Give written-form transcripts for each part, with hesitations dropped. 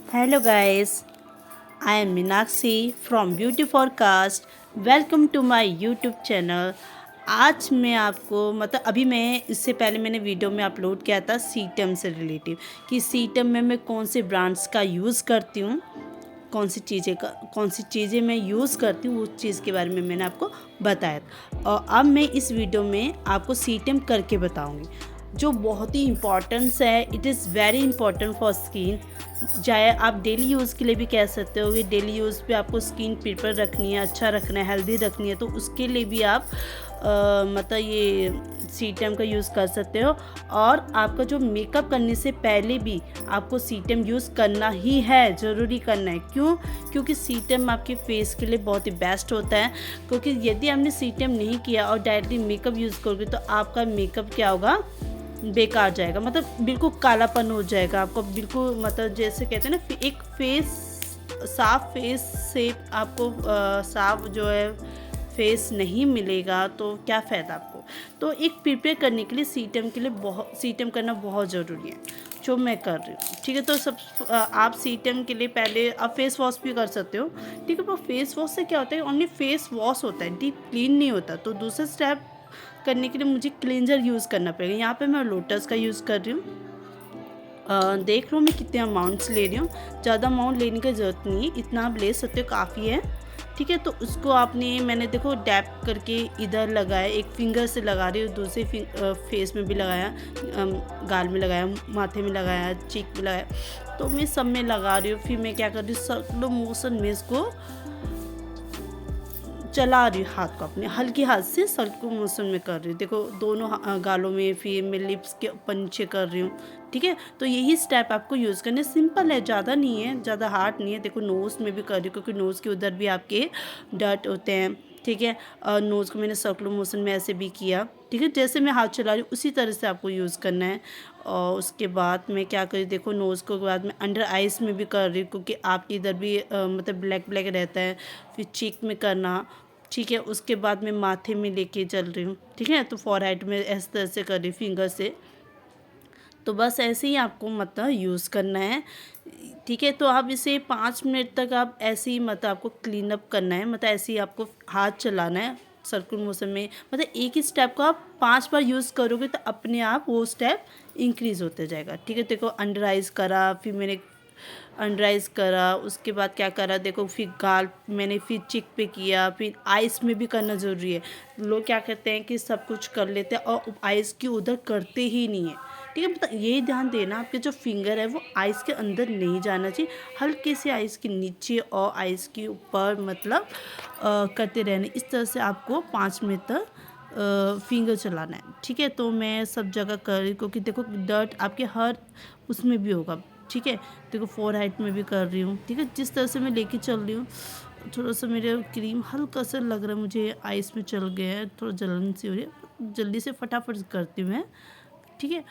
Hello guys, I am Meenakshi from Beauty Forecast. Welcome to my YouTube channel. आज मैं आपको अभी मैं इससे पहले मैंने वीडियो में अपलोड किया था सीटम से रिलेटिव कि सीटम में मैं कौन से ब्रांड्स का यूज़ करती हूँ, कौन सी चीज़ें मैं यूज़ करती हूँ, उस चीज़ के बारे में मैंने आपको बताया था। और अब मैं इस वीडियो में आपको सीटम करके बताऊँगी जो बहुत ही इम्पॉर्टेंस है। It is very important for skin. चाहे आप डेली यूज़ के लिए भी कह सकते हो कि डेली यूज़ पे आपको स्किन प्रिपेयर रखनी है, अच्छा रखना है, हेल्दी रखनी है, तो उसके लिए भी आप ये सीटम का यूज़ कर सकते हो। और आपका जो मेकअप करने से पहले भी आपको सीटम यूज़ करना ही है, ज़रूरी करना है। क्यों? क्योंकि सीटम आपके फेस के लिए बहुत ही बेस्ट होता है। क्योंकि यदि आपने सीटम नहीं किया और डायरेक्टली मेकअप यूज़ करोगे तो आपका मेकअप क्या होगा, बेकार जाएगा, बिल्कुल कालापन हो जाएगा आपको, बिल्कुल जैसे कहते हैं ना, एक साफ फेस से आपको साफ जो है फेस नहीं मिलेगा तो क्या फ़ायदा आपको। तो एक प्रिपेयर करने के लिए सीटम करना बहुत ज़रूरी है, जो मैं कर रही हूँ। ठीक है, तो आप सीटम के लिए पहले आप फेस वॉश भी कर सकते हो। ठीक है, पर फेस वॉश से क्या होता है, ओनली फेस वॉश होता है, डीप क्लीन नहीं होता। तो दूसरा स्टेप करने के लिए मुझे क्लींजर यूज़ करना पड़ेगा। यहाँ पे मैं लोटस का यूज़ कर रही हूँ। देख लो मैं कितने अमाउंट्स ले रही हूँ। ज़्यादा अमाउंट लेने की ज़रूरत नहीं है, इतना आप ले सकते हो, काफ़ी है। ठीक है, तो उसको मैंने देखो डैप करके इधर लगाया, एक फिंगर से लगा रही हूँ, दूसरे फेस में भी लगाया, गाल में लगाया, माथे में लगाया, चीक में लगाया, तो मैं सब में लगा रही हूँ। फिर मैं क्या कर रही हूँ, स्लो मोशन में इसको चला रही हूँ, हाथ को अपने हल्के हाथ से सर्कुलर मोशन में कर रही हूँ। देखो दोनों गालों में, फिर मैं लिप्स के ऊपर नीचे कर रही हूँ। ठीक है, तो यही स्टेप आपको यूज़ करने, सिंपल है, ज़्यादा नहीं है, ज़्यादा हार्ड नहीं है। देखो नोज़ में भी कर रही हूँ क्योंकि नोज़ के उधर भी आपके डर्ट होते हैं। ठीक है, नोज़ को मैंने सर्कुलर मोशन में ऐसे भी किया। ठीक है, जैसे मैं हाथ चला रही हूँ उसी तरह से आपको यूज़ करना है। और उसके बाद मैं क्या करी, देखो नोज़ को बाद में अंडर आइज़ में भी कर रही हूँ क्योंकि आपके इधर भी ब्लैक ब्लैक रहता है। फिर चीक में करना। ठीक है, उसके बाद मैं माथे में लेके चल रही हूँ। ठीक है, तो फॉरहेड में इस तरह से कर रही हूँ फिंगर से। तो बस ऐसे ही आपको यूज़ करना है। ठीक है, तो आप इसे 5 मिनट तक आप ऐसे ही आपको क्लीन अप करना है, ऐसे ही आपको हाथ चलाना है सर्कुलर मोशन में। एक ही स्टेप को आप 5 बार यूज़ करोगे तो अपने आप वो स्टेप इंक्रीज़ होते जाएगा। ठीक है, देखो अंडर आइज़ करा, फिर मैंने अंडर आइज़ करा, उसके बाद क्या करा, देखो फिर गाल मैंने फिर चिक पे किया, फिर आइज़ में भी करना ज़रूरी है। लोग क्या कहते हैं कि सब कुछ कर लेते हैं और आइज़ की उधर करते ही नहीं है। ठीक है, यही ध्यान देना, आपके जो फिंगर है वो आइज़ के अंदर नहीं जाना चाहिए, हल्के से आइज़ के नीचे और आइज़ के ऊपर करते रहना। इस तरह से आपको 5 मिनट तक फिंगर चलाना है। ठीक है, तो मैं सब जगह कर रही हूँ क्योंकि देखो डर्ट आपके हर उसमें भी होगा। ठीक है, देखो फोरहेड में भी कर रही हूँ। ठीक है, जिस तरह से मैं लेके चल रही हूँ, थोड़ा सा मेरे क्रीम हल्का सा लग रहा है, मुझे आइस में चल गया है, थोड़ा जलन सी हो रही है, जल्दी से फटाफट करती हूँ मैं। ठीक है,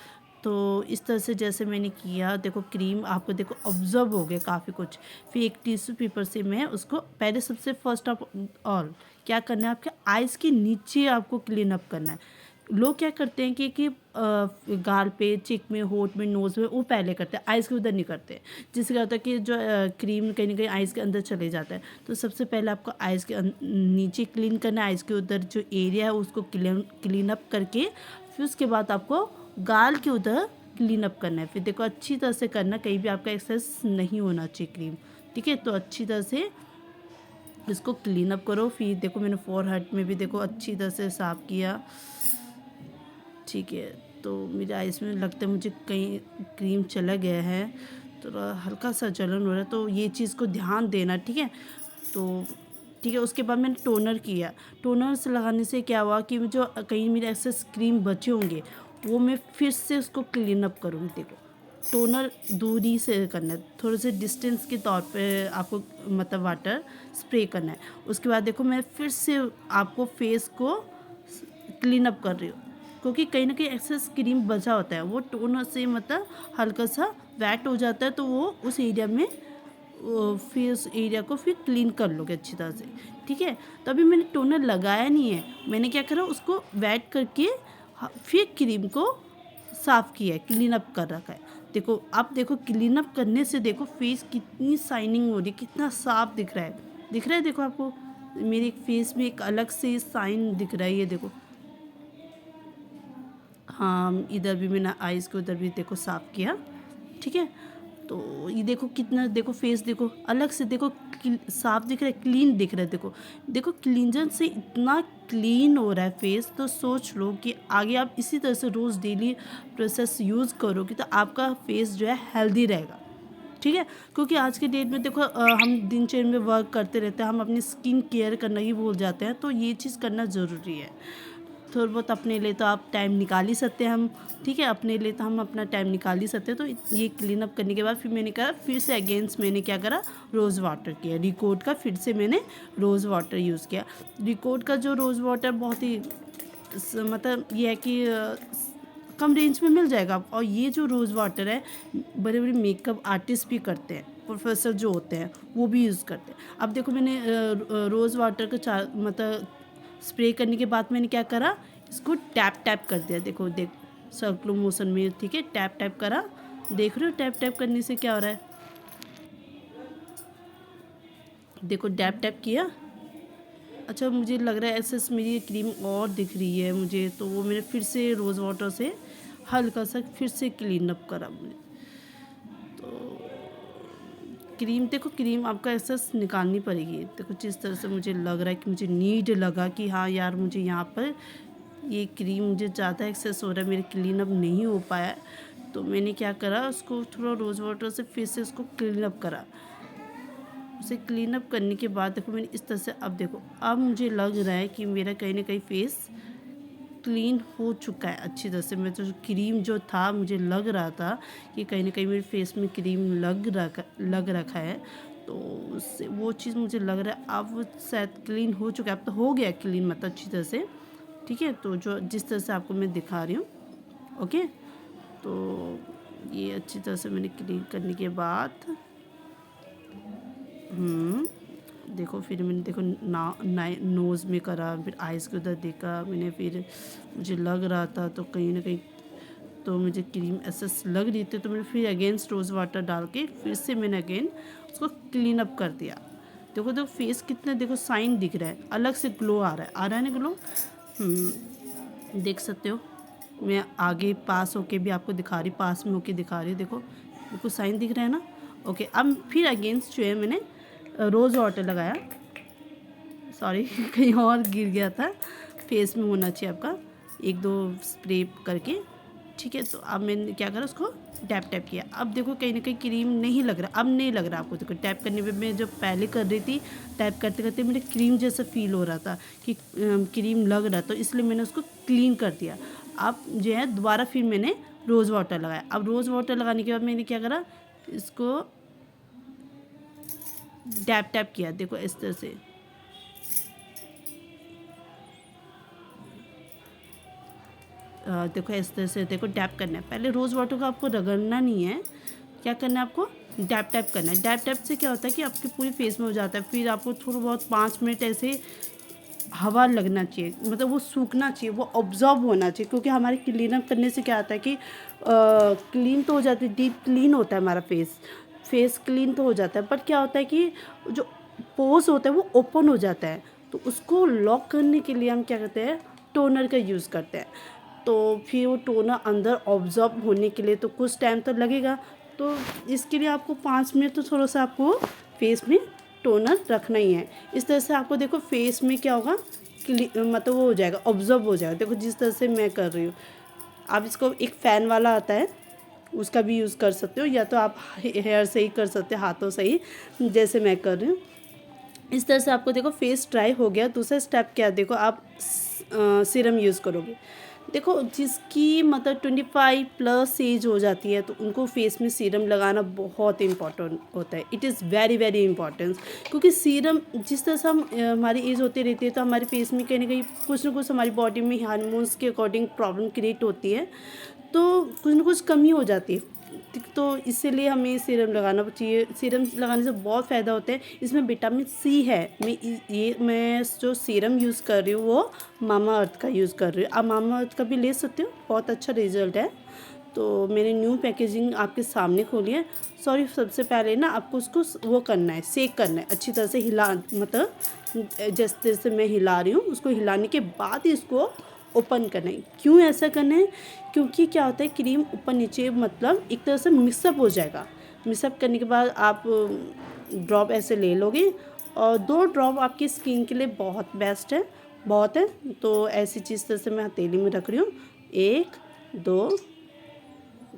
तो इस तरह से जैसे मैंने किया, देखो क्रीम आपको देखो ऑब्जर्व हो गया काफ़ी कुछ। फिर एक टिश्यू पेपर से मैं उसको पहले सबसे फर्स्ट ऑफ ऑल क्या करना है, आपके आइज़ के नीचे आपको क्लीन अप करना है। लोग क्या करते हैं कि गाल पे, चिक में, होठ में, नोज़ में वो पहले करते हैं, आइज़ के उधर नहीं करते, जिससे क्या होता है कि जो क्रीम कहीं ना कहीं आइज़ के अंदर चले जाता है। तो सबसे पहले आपको आइज़ के नीचे क्लीन करना है, आइज़ के उधर जो एरिया है उसको क्लीन अप करके फिर उसके बाद आपको गाल के उधर क्लीन अप करना है। फिर देखो अच्छी तरह से करना, कहीं भी आपका एक्सेस नहीं होना चाहिए क्रीम। ठीक है, तो अच्छी तरह से इसको क्लीन अप करो। फिर देखो मैंने फोरहेड में भी देखो अच्छी तरह से साफ़ किया। ठीक है, तो मेरे आइज़ में लगता है मुझे कहीं क्रीम चला गया है, थोड़ा हल्का सा जलन हो रहा है, तो ये चीज़ को ध्यान देना। ठीक है, तो ठीक है, उसके बाद मैंने टोनर किया। टोनर से लगाने से क्या हुआ कि जो कहीं मेरे एक्सेस क्रीम बचे होंगे वो मैं फिर से उसको क्लीन अप करूँगी। देखो टोनर दूरी से करना है, थोड़े से डिस्टेंस के तौर पे आपको वाटर स्प्रे करना है। उसके बाद देखो मैं फिर से आपको फेस को क्लीन अप कर रही हूँ क्योंकि कहीं ना कहीं एक्सेस क्रीम बचा होता है, वो टोनर से हल्का सा वेट हो जाता है, तो वो उस एरिया में फेस एरिया को फिर क्लीन कर लोगे अच्छी तरह से। ठीक है, तो अभी मैंने टोनर लगाया नहीं है, मैंने क्या करा उसको वेट करके फिर क्रीम को साफ़ किया है, क्लीन अप कर रखा है। देखो आप देखो क्लीन अप करने से देखो फेस कितनी शाइनिंग हो रही है, कितना साफ दिख रहा है देखो आपको मेरे फेस में एक अलग से साइन दिख रहा है, ये देखो। हाँ इधर भी मैंने आईज़ को उधर भी देखो साफ किया, ठीक है। तो ये देखो कितना देखो फेस देखो अलग से देखो साफ दिख रहा है, क्लीन दिख रहा है। देखो देखो क्लींजर से इतना क्लीन हो रहा है फेस, तो सोच लो कि आगे आप इसी तरह से रोज़ डेली प्रोसेस यूज़ करोगे तो आपका फेस जो है हेल्दी रहेगा, ठीक है। क्योंकि आज के डेट में देखो हम दिनचर्या में वर्क करते रहते हैं, हम अपनी स्किन केयर करना ही भूल जाते हैं, तो ये चीज़ करना ज़रूरी है। थोड़ा बहुत अपने लिए तो आप टाइम निकाल ही सकते हैं हम, ठीक है। अपने लिए तो हम अपना टाइम निकाल ही सकते हैं। तो ये क्लीन अप करने के बाद फिर मैंने कहा फिर से अगेंस्ट मैंने क्या करा, रोज़ वाटर किया, रिकोड का फिर से मैंने रोज़ वाटर यूज़ किया। रिकोड का जो रोज़ वाटर बहुत ही मतलब ये है कि कम रेंज में मिल जाएगा। और ये जो रोज़ वाटर है बड़े बड़े मेकअप आर्टिस्ट भी करते हैं, प्रोफेसर जो होते हैं वो भी यूज़ करते हैं। अब देखो मैंने रोज़ वाटर का मतलब स्प्रे करने के बाद मैंने क्या करा, इसको टैप कर दिया। देखो सर्कुलर मोशन में, ठीक है, टैप करा। देख रहे हो टैप करने से क्या हो रहा है, देखो टैप किया। अच्छा मुझे लग रहा है ऐसे मेरी क्रीम और दिख रही है मुझे, तो वो मैंने फिर से रोज़ वाटर से हल्का सा फिर से क्लीन अप करा मुझे। तो क्रीम देखो क्रीम आपका एसेस निकालनी पड़ेगी। देखो जिस तरह से मुझे लग रहा है कि मुझे नीड लगा कि हाँ यार मुझे यहाँ पर ये क्रीम मुझे ज़्यादा एक्सेस हो रहा है, मेरे क्लीन अप नहीं हो पाया, तो मैंने क्या करा उसको थोड़ा रोज़ वाटर से फिर से उसको क्लीन अप करा। उसे क्लीन अप करने के बाद देखो मैंने इस तरह से, अब देखो अब मुझे लग रहा है कि मेरा कहीं ना कहीं फेस क्लीन हो चुका है अच्छी तरह से। मैं जो क्रीम जो था मुझे लग रहा था कि कहीं ना कहीं मेरे फेस में क्रीम लग रखा है, तो उससे वो चीज़ मुझे लग रहा है अब वो शायद क्लीन हो चुका है। अब तो हो गया क्लीन मतलब अच्छी तरह से, ठीक है। तो जो जिस तरह से आपको मैं दिखा रही हूँ, ओके। तो ये अच्छी तरह से मैंने क्लीन करने के बाद देखो फिर मैंने देखो नोज़ में करा, फिर आइज़ के उधर देखा मैंने, फिर मुझे लग रहा था तो कहीं ना कहीं तो मुझे क्रीम एसेस लग रही थी, तो मैंने फिर अगेंस्ट रोज़ वाटर डाल के फिर से मैंने अगेन उसको क्लीन अप कर दिया। देखो फेस कितना देखो साइन दिख रहा है, अलग से ग्लो आ रहा है ना ग्लो, देख सकते हो। मैं आगे पास होके भी आपको दिखा रही, पास में होके दिखा रही हूँ, देखो साइन दिख रहा है ना, ओके। अब फिर अगेंस्ट जो है मैंने रोज़ वाटर लगाया, सॉरी कहीं और गिर गया था, फेस में होना चाहिए आपका, एक दो स्प्रे करके, ठीक है। तो अब मैंने क्या करा उसको टैप किया। अब देखो कहीं ना कहीं क्रीम नहीं लग रहा, अब नहीं लग रहा आपको। देखो टैप करने में मैं जो पहले कर रही थी टैप करते करते मेरे क्रीम जैसा फील हो रहा था कि क्रीम लग रहा, तो इसलिए मैंने उसको क्लीन कर दिया। अब जो है दोबारा फिर मैंने रोज़ वाटर लगाया। अब रोज़ वाटर लगाने के बाद मैंने क्या करा, इसको टैप किया, देखो इस तरह से। देखो इस तरह से देखो टैप करना है। पहले रोज़ वाटर को आपको रगड़ना नहीं है, क्या करना है आपको टैप करना है। टैप से क्या होता है कि आपके पूरे फेस में हो जाता है। फिर आपको थोड़ा बहुत 5 मिनट ऐसे हवा लगना चाहिए, मतलब वो सूखना चाहिए, वो ऑब्जॉर्ब होना चाहिए। क्योंकि हमारे क्लीन अप करने से क्या होता है कि क्लीन तो हो जाती है, डीप क्लीन होता है हमारा फेस क्लीन तो हो जाता है, बट क्या होता है कि जो पोर्स होता है वो ओपन हो जाता है। तो उसको लॉक करने के लिए हम क्या करते हैं, टोनर का यूज़ करते हैं। तो फिर वो टोनर अंदर ऑब्जॉर्ब होने के लिए तो कुछ टाइम तो लगेगा, तो इसके लिए आपको 5 मिनट तो थोड़ा सा आपको फेस में टोनर रखना ही है। इस तरह से आपको देखो फेस में क्या होगा, मतलब वो हो जाएगा, ऑब्जॉर्ब हो जाएगा। देखो जिस तरह से मैं कर रही हूँ, आप इसको एक फ़ैन वाला आता है उसका भी यूज़ कर सकते हो, या तो आप हेयर से ही कर सकते हो, हाथों से ही, जैसे मैं कर रही हूँ। इस तरह से आपको देखो फेस ड्राई हो गया। दूसरा स्टेप क्या है, देखो आप सीरम यूज़ करोगे। देखो जिसकी मतलब 25 प्लस एज हो जाती है तो उनको फेस में सीरम लगाना बहुत इम्पॉर्टेंट होता है। It is very very important, क्योंकि सीरम जिस तरह से हम हमारी एज होती रहती है तो हमारे फेस में कहीं ना कहीं कुछ ना कुछ हमारी बॉडी में हार्मोन्स के अकॉर्डिंग प्रॉब्लम क्रिएट होती है, तो कुछ ना कुछ कमी हो जाती है। तो इसीलिए हमें सीरम लगाना चाहिए। सीरम लगाने से बहुत फ़ायदा होता है, इसमें विटामिन सी है। मैं जो सीरम यूज़ कर रही हूँ वो मामा अर्थ का यूज़ कर रही हूँ। आप मामा अर्थ का भी ले सकते हो, बहुत अच्छा रिजल्ट है। तो मैंने न्यू पैकेजिंग आपके सामने खोली है। सॉरी, सबसे पहले ना आपको उसको वो करना है, सेक करना है अच्छी तरह से, हिला मतलब जिस तरह से मैं हिला रही हूँ उसको हिलाने के बाद ही इसको ओपन करना है। क्यों ऐसा करना है? क्योंकि क्या होता है, क्रीम ऊपर नीचे मतलब एक तरह से मिक्सअप हो जाएगा। मिक्सअप करने के बाद आप ड्रॉप ऐसे ले लोगे, और 2 ड्रॉप आपकी स्किन के लिए बहुत बेस्ट है, बहुत है। तो ऐसी चीज़ तरह से मैं हथेली में रख रही हूँ, 1 2,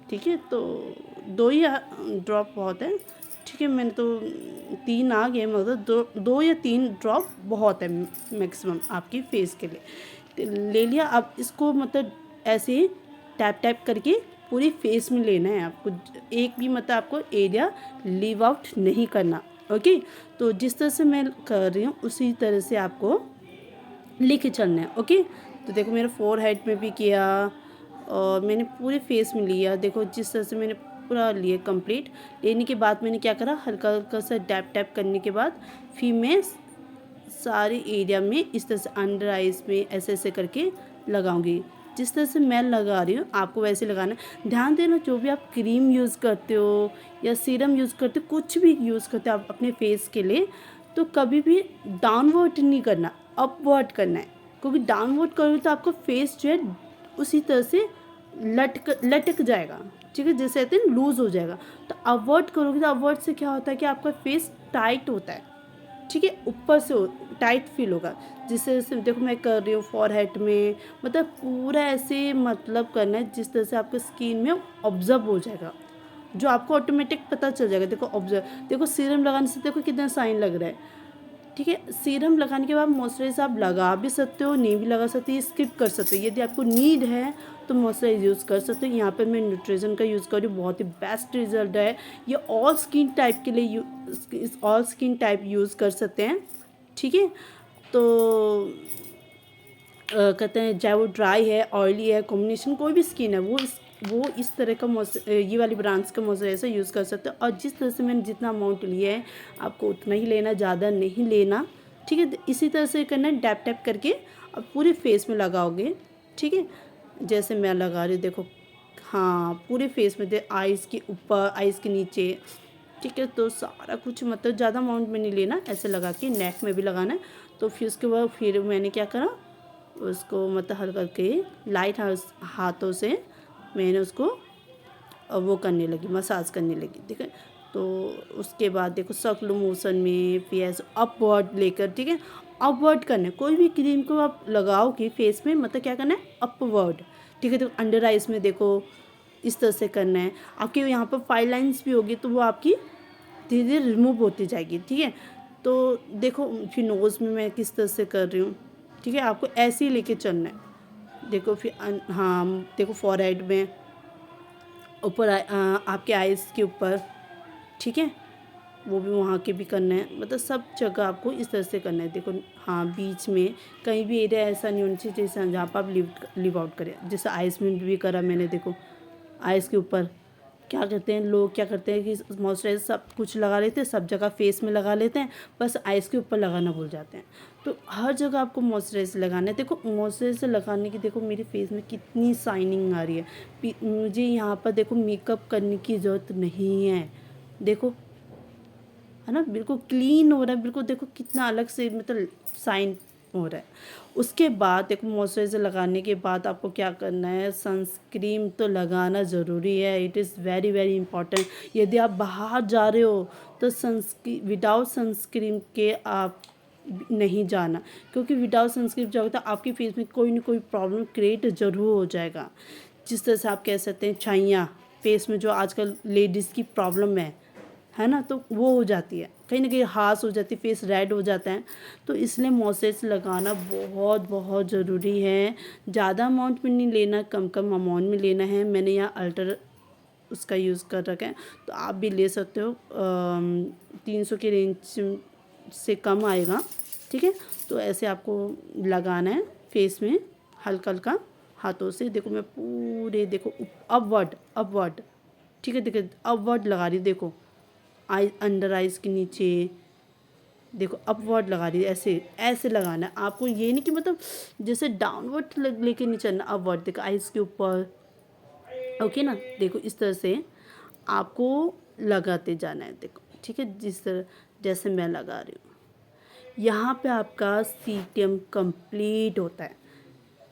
ठीक है। तो 2 ही ड्रॉप बहुत है, ठीक है। मैंने तो 3 आ गए, मतलब 2 या 3 ड्रॉप बहुत है मैक्सिमम आपकी फेस के लिए। ले लिया। अब इसको मतलब ऐसे ही टैप टैप करके पूरी फेस में लेना है आपको, एक भी मतलब आपको एरिया लीव आउट नहीं करना। ओके, तो जिस तरह से मैं कर रही हूँ उसी तरह से आपको लेके चलना है। ओके, तो देखो मेरे फोरहेड में भी किया और मैंने पूरे फेस में लिया। देखो जिस तरह से मैंने पूरा लिया कंप्लीट। लेने के बाद मैंने क्या करा, हल्का हल्का सा टैप टैप करने के बाद फिर मैं सारे एरिया में इस तरह से अंडर आइज में ऐसे ऐसे करके लगाऊंगी। जिस तरह से मैं लगा रही हूँ आपको वैसे लगाना है। ध्यान देना, जो भी आप क्रीम यूज़ करते हो या सीरम यूज़ करते हो, कुछ भी यूज़ करते हो आप अपने फेस के लिए, तो कभी भी डाउनवर्ड नहीं करना, अपवर्ड करना है। क्योंकि डाउनवर्ड करोगे तो आपका फेस जो है उसी तरह से लटक जाएगा, ठीक है, जैसे कहते हैं लूज़ हो जाएगा। तो अपवर्ड करोगे तो अपवर्ड से क्या होता है कि आपका फेस टाइट होता है, ठीक है, ऊपर से टाइट फील होगा। जिससे देखो मैं कर रही हूँ फॉरहेड में, मतलब पूरा ऐसे मतलब करना है जिस तरह से आपके स्किन में ऑब्जर्व हो जाएगा, जो आपको ऑटोमेटिक पता चल जाएगा। देखो ऑब्जर्व, देखो सीरम लगाने से देखो कितना साइन लग रहा है, ठीक है। सीरम लगाने के बाद मॉइस्चराइज़र आप लगा भी सकते हो, नहीं भी लगा सकते, स्किप कर सकते हो। यदि आपको नीड है तो मॉइस्चराइज़र यूज़ कर सकते हो। यहाँ पे मैं न्यूट्रिजन का यूज़ कर रही हूँ, बहुत ही बेस्ट रिजल्ट है। ये ऑल स्किन टाइप के लिए ऑल स्किन टाइप यूज़ कर सकते हैं, ठीक है। तो कहते हैं चाहे वो ड्राई है, ऑयली है, कॉम्बिनेशन कोई भी स्किन है, वो इस तरह का ये वाली ब्रांड्स का मॉइस्चराइज़र यूज़ कर सकते हो। और जिस तरह से मैंने जितना अमाउंट लिया है आपको उतना ही लेना, ज़्यादा नहीं लेना, ठीक है। इसी तरह से करना है, टैप टैप करके अब पूरे फेस में लगाओगे, ठीक है, जैसे मैं लगा रही हूँ। देखो हाँ, पूरे फेस में आइज़ के ऊपर, आइज़ के नीचे, ठीक है। तो सारा कुछ मतलब ज़्यादा अमाउंट में नहीं लेना, ऐसे लगा के नेक में भी लगाना है। तो फिर उसके बाद फिर मैंने क्या करा, उसको मतलब हल्का करके लाइट हाथों से मैंने उसको वो करने लगी, मसाज करने लगी, ठीक है। तो उसके बाद देखो सर्कुलर मोशन में फिर ऐसे अपवर्ड लेकर, ठीक है, अपवर्ड करना है। कोई भी क्रीम को आप लगाओ कि फेस में, मतलब क्या करना है, अपवर्ड, ठीक है। तो अंडर आइज में देखो इस तरह से करना है। आपके यहाँ पर 5 लाइन्स भी होगी तो वो आपकी धीरे धीरे रिमूव होती जाएगी, ठीक है। तो देखो फिर नोज़ में मैं किस तरह से कर रही हूँ, ठीक है, आपको ऐसे ही लेके चलना है। देखो फिर हाँ, देखो फॉरहेड में ऊपर आपके आइज़ के ऊपर, ठीक है, वो भी वहाँ के भी करना है। मतलब सब जगह आपको इस तरह से करना है। देखो हाँ, बीच में कहीं भी एरिया ऐसा नहीं होना चाहिए जैसे जहाँ पर आप लिव आउट करें। जैसे आइज़ में भी करा मैंने, देखो आइज़ के ऊपर क्या करते हैं लोग, क्या करते हैं कि मॉइस्चराइज़र सब कुछ लगा लेते हैं, सब जगह फेस में लगा लेते हैं, बस आइज़ के ऊपर लगाना भूल जाते हैं। तो हर जगह आपको मॉइस्चराइज़र लगाना है। देखो मॉइस्चराइज़र लगाने की देखो मेरे फेस में कितनी शाइनिंग आ रही है। मुझे यहाँ पर देखो मेकअप करने की ज़रूरत नहीं है, देखो है ना, बिल्कुल क्लीन हो रहा है, बिल्कुल देखो कितना अलग से मतलब साइन हो रहा है। उसके बाद देखो मॉइस्चराइज़र लगाने के बाद आपको क्या करना है, सनस्क्रीन तो लगाना ज़रूरी है। It is very very important. यदि आप बाहर जा रहे हो तो सनस्क्रीन, विदाउट सनस्क्रीन के आप नहीं जाना, क्योंकि विदाउट सनस्क्रीन जाओगे तो आपके फेस में कोई ना कोई प्रॉब्लम क्रिएट ज़रूर हो जाएगा। जिस तरह से आप कह सकते हैं छाइयाँ फेस में, जो आजकल लेडीज़ की प्रॉब्लम है ना, तो वो हो जाती है, कहीं ना कहीं हास हो जाती है, फेस रेड हो जाता है। तो इसलिए मॉइस्चराइज़र लगाना बहुत बहुत ज़रूरी है। ज़्यादा अमाउंट में नहीं लेना, कम कम अमाउंट में लेना है। मैंने यहाँ अल्टर उसका यूज़ कर रखा है, तो आप भी ले सकते हो। 300 के रेंज से कम आएगा, ठीक है। तो ऐसे आपको लगाना है फेस में हल्का हल्का हाथों से। देखो मैं पूरे देखो अपवर्ड अपवर्ड, ठीक है, देखो अपवर्ड लगा रही, देखो आई अंडर आइज़ के नीचे देखो अपवर्ड लगा रही है, ऐसे ऐसे लगाना है आपको। ये नहीं कि मतलब जैसे डाउनवर्ड लेके नहीं चलना, अपवर्ड देखो आइज़ के ऊपर, ओके ना। देखो इस तरह से आपको लगाते जाना है, देखो ठीक है, जिस तरह जैसे मैं लगा रही हूँ। यहाँ पे आपका सीटीएम कंप्लीट होता है,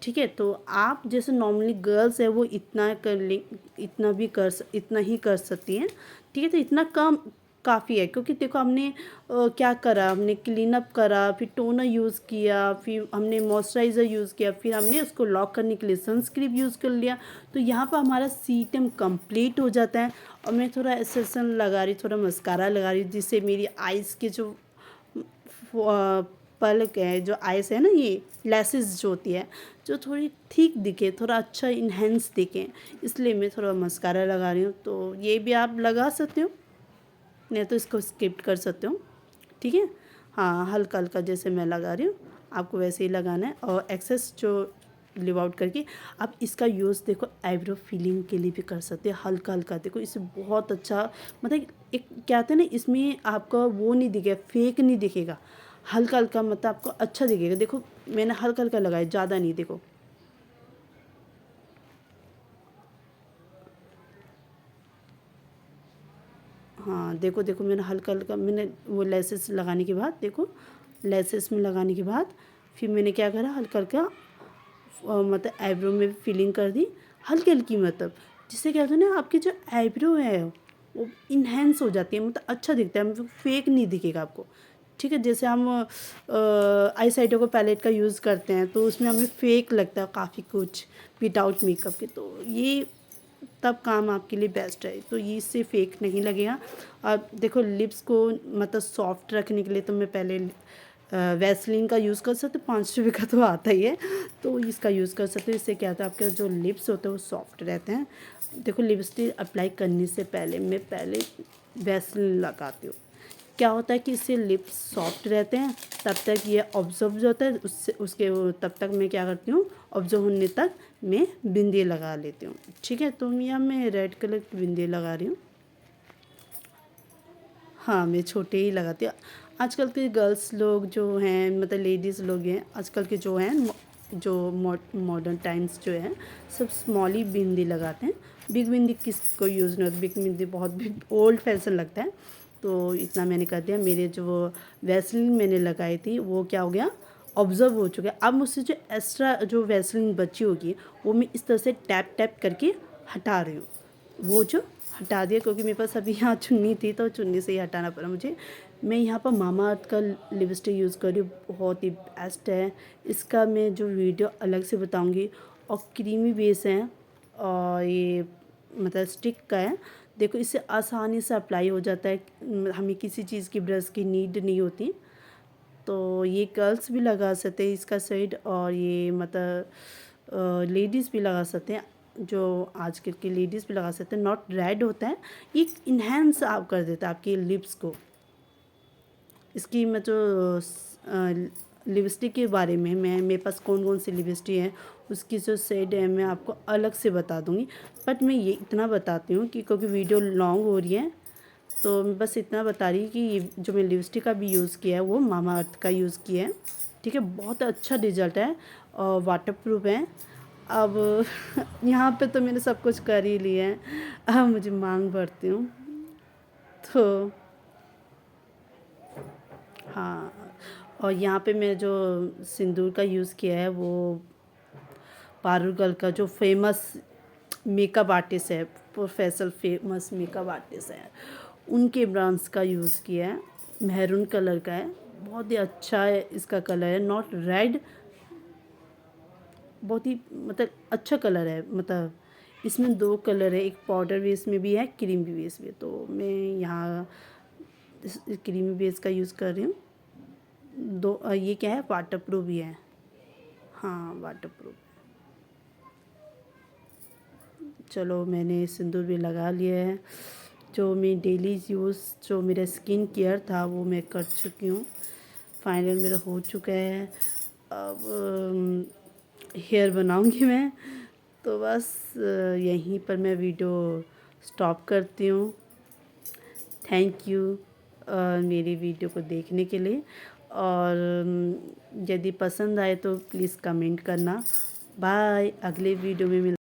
ठीक है। तो आप जैसे नॉर्मली गर्ल्स है वो इतना कर ले, इतना ही कर सकती हैं, ठीक है। तो इतना कम काफ़ी है, क्योंकि देखो हमने क्या करा, हमने क्लीन अप करा, फिर टोनर यूज़ किया, फिर हमने मॉइस्चराइज़र यूज़ किया, फिर हमने उसको लॉक करने के लिए सनस्क्रीन यूज़ कर लिया। तो यहाँ पर हमारा सीटम कंप्लीट हो जाता है। और मैं थोड़ा एसेसन लगा रही, थोड़ा मस्कारा लगा रही, जिससे मेरी आइज़ के जो पलक है, जो आइस है ना, ये लैसेस जो होती है, जो थोड़ी ठीक दिखे, थोड़ा अच्छा इन्हेंस दिखे, इसलिए मैं थोड़ा मस्कारा लगा रही हूँ। तो ये भी आप लगा सकते हो, नहीं तो इसको स्किप कर सकते हो, ठीक है। हाँ, हल्का हल्का जैसे मैं लगा रही हूँ आपको वैसे ही लगाना है। और एक्सेस जो लिव आउट करके आप इसका यूज़ देखो आईब्रो फिलिंग के लिए भी कर सकते हैं, हल्का हल्का। देखो इससे बहुत अच्छा, मतलब एक क्या कहते हैं ना, इसमें आपका वो नहीं दिखेगा, फेक नहीं दिखेगा, हल्का हल्का, मतलब आपको अच्छा दिखेगा। देखो मैंने हल्का हल्का लगाया, ज़्यादा नहीं, देखो। हाँ देखो देखो, मैंने हल्का हल्का, मैंने वो लेसेस लगाने के बाद, देखो लेसेस में लगाने के बाद फिर मैंने क्या करा, हल्का हल्का मतलब आईब्रो में फिलिंग कर दी, हल्की हल्की, मतलब जिससे क्या होता है ना, आपकी जो आईब्रो है वो इन्हेंस हो जाती है, मतलब अच्छा दिखता है, मतलब फेक नहीं दिखेगा आपको, ठीक है। जैसे हम आई साइडो को पैलेट का यूज़ करते हैं तो उसमें हमें फेक लगता है काफ़ी कुछ विदाउट मेकअप के, तो ये तब काम आपके लिए बेस्ट है, तो ये इससे फेक नहीं लगेगा। अब देखो लिप्स को मतलब सॉफ्ट रखने के लिए तो मैं पहले वैसलीन का यूज़ कर सकते, 5 रुपये का तो आता ही है, तो इसका यूज़ कर सकते हो। इससे क्या होता है, आपके जो लिप्स होते हैं वो सॉफ्ट रहते हैं। देखो लिपस्टिक अप्लाई करने से पहले मैं पहले वैसलीन लगाती हूँ, क्या होता है कि इससे लिप्स सॉफ्ट रहते हैं, तब तक ये ऑब्जर्व होता है, उससे उसके तब तक मैं क्या करती हूँ, ऑब्जर्व होने तक मैं बिंदी लगा लेती हूँ, ठीक है। तो यहाँ मैं रेड कलर की बिंदी लगा रही हूँ। हाँ, मैं छोटे ही लगाती हूँ। आजकल के गर्ल्स लोग जो हैं, मतलब लेडीज़ लोग हैं आजकल के जो हैं, जो मॉडर्न टाइम्स जो है, सब स्मॉल ही बिंदी लगाते हैं। बिग बिंदी किसको यूज़ नहीं होती, बिग बिंदी बहुत बिग ओल्ड फैशन लगता है। तो इतना मैंने कर दिया। मेरे जो वैसलीन मैंने लगाई थी वो क्या हो गया, ऑब्ज़र्व हो चुका है। अब मुझसे जो एक्स्ट्रा जो वैसलीन बची होगी वो मैं इस तरह से टैप टैप करके हटा रही हूँ, वो जो हटा दिया, क्योंकि मेरे पास अभी यहाँ चुन्नी थी तो चुन्नी से ही हटाना पड़ा मुझे। मैं यहाँ पर मामा अर्थ का लिपस्टिक यूज़ कर रही हूँ, बहुत ही बेस्ट है। इसका मैं जो वीडियो अलग से बताऊँगी। और क्रीमी बेस है और ये मतलब स्टिक का है। देखो इससे आसानी से अप्लाई हो जाता है, हमें किसी चीज़ की ब्रश की नीड नहीं होती। तो ये गर्ल्स भी लगा सकते हैं इसका शेड, और ये मतलब लेडीज़ भी लगा सकते हैं, जो आजकल की लेडीज़ भी लगा सकते हैं। नॉट रेड होता है, ये इन्हेंस आप कर देता है आपकी लिप्स को। इसकी मैं जो लिपस्टिक के बारे में, मैं मेरे पास कौन कौन सी लिपस्टिक है उसकी जो शेड है मैं आपको अलग से बता दूँगी। बट मैं ये इतना बताती हूँ कि क्योंकि वीडियो लॉन्ग हो रही है, तो मैं बस इतना बता रही कि ये जो मैं लिपस्टिक का भी यूज़ किया है वो मामा अर्थ का यूज़ किया है, ठीक है। बहुत अच्छा रिजल्ट है और वाटर प्रूफ है। अब यहाँ पे तो मैंने सब कुछ कर ही लिया है, अब मुझे मांग भरती हूँ। तो हाँ, और यहाँ पे मैं जो सिंदूर का यूज़ किया है वो पारुगल का जो फेमस मेकअप आर्टिस्ट है, प्रोफेशनल फेमस मेकअप आर्टिस्ट है, उनके ब्रांड्स का यूज़ किया है। मैरून कलर का है, बहुत ही अच्छा है इसका कलर है, नॉट रेड, बहुत ही मतलब अच्छा कलर है। मतलब इसमें 2 कलर है, एक पाउडर बेस में भी है, क्रीम बेस भी है। तो मैं यहाँ इस क्रीमी बेस का यूज़ कर रही हूँ। ये क्या है, वाटर प्रूफ भी है। हाँ वाटर प्रूफ। चलो मैंने सिंदूर भी लगा लिया है। जो मैं डेली यूज़ जो मेरा स्किन केयर था वो मैं कर चुकी हूँ, फाइनल मेरा हो चुका है। अब हेयर बनाऊंगी मैं, तो बस यहीं पर मैं वीडियो स्टॉप करती हूँ। थैंक यू मेरी वीडियो को देखने के लिए, और यदि पसंद आए तो प्लीज़ कमेंट करना। बाय, अगले वीडियो में मिल